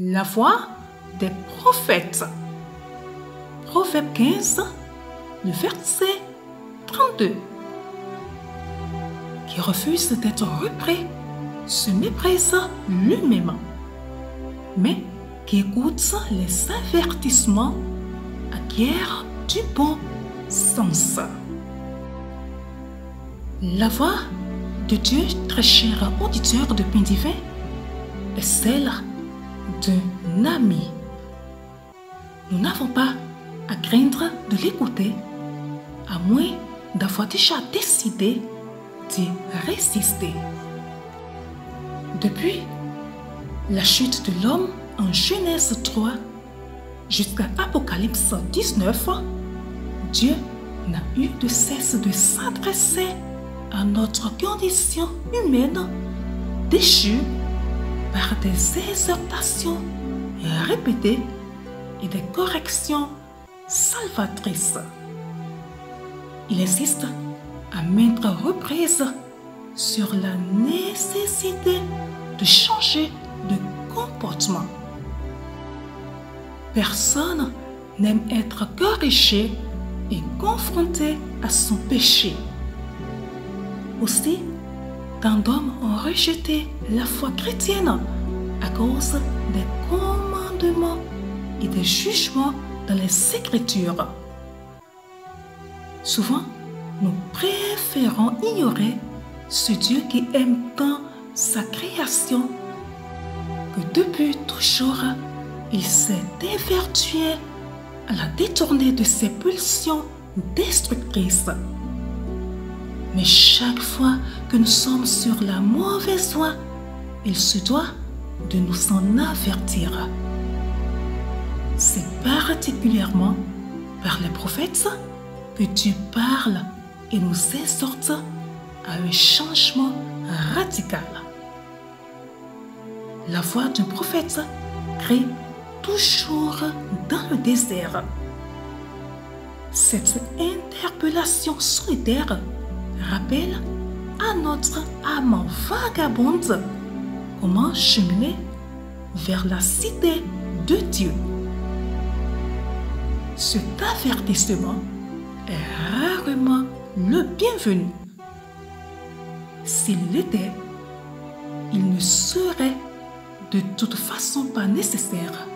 La voix des prophètes. Proverbe 15, le verset 32. Qui refuse d'être repris se méprise lui-même, mais qui écoute les avertissements acquiert du bon sens. La voix de Dieu, très cher auditeur de Pain Divin, est celle d'un ami. Nous n'avons pas à craindre de l'écouter, à moins d'avoir déjà décidé d'y résister. Depuis la chute de l'homme en Genèse 3 jusqu'à Apocalypse 19, Dieu n'a eu de cesse de s'adresser à notre condition humaine déchue par des exhortations répétées et des corrections salvatrices. Il insiste à maintes reprises sur la nécessité de changer de comportement. Personne n'aime être corrigé et confronté à son péché. Aussi, tant d'hommes ont rejeté la foi chrétienne à cause des commandements et des jugements dans les Écritures. Souvent, nous préférons ignorer ce Dieu qui aime tant sa création que depuis toujours, il s'est évertué à la détourner de ses pulsions destructrices. Mais chaque fois que nous sommes sur la mauvaise voie, il se doit de nous en avertir. C'est particulièrement par les prophètes que Dieu parle et nous exhorte à un changement radical. La voix d'un prophète crie toujours dans le désert. Cette interpellation solitaire rappelle à notre âme vagabonde comment cheminer vers la cité de Dieu. Cet avertissement est rarement le bienvenu. S'il l'était, il ne serait de toute façon pas nécessaire.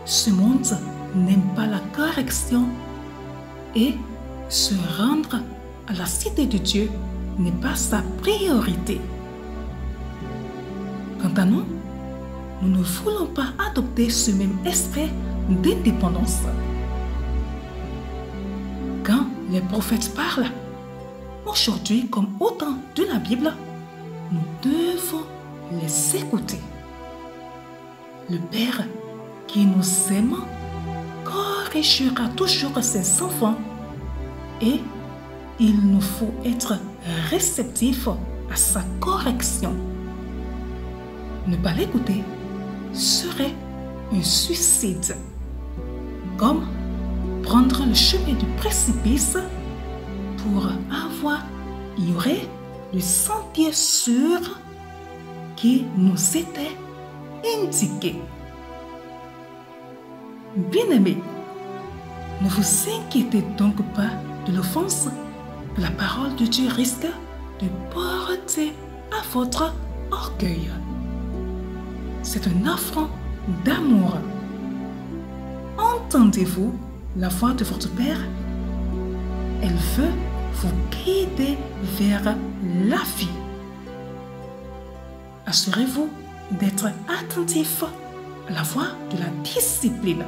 Ce monde n'aime pas la correction et se rendre à la cité de Dieu n'est pas sa priorité. Quant à nous, nous ne voulons pas adopter ce même esprit d'indépendance. Quand les prophètes parlent, aujourd'hui comme au temps de la Bible, nous devons les écouter. Le Père qui nous aime corrigera toujours ses enfants et il nous faut être réceptifs à sa correction. Ne pas l'écouter serait un suicide, comme prendre le chemin du précipice pour avoir ignoré le sentier sûr qui nous était indiqué. Bien-aimés, ne vous inquiétez donc pas de l'offense que la parole de Dieu risque de porter à votre orgueil. C'est un affront d'amour. Entendez-vous la voix de votre Père? Elle veut vous guider vers la vie. Assurez-vous d'être attentif à la voix de la discipline.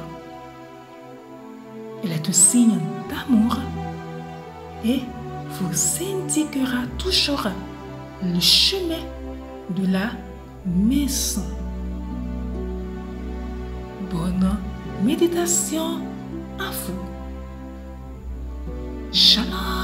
Elle est un signe d'amour et vous indiquera toujours le chemin de la maison. Bonne méditation à vous. Shalom.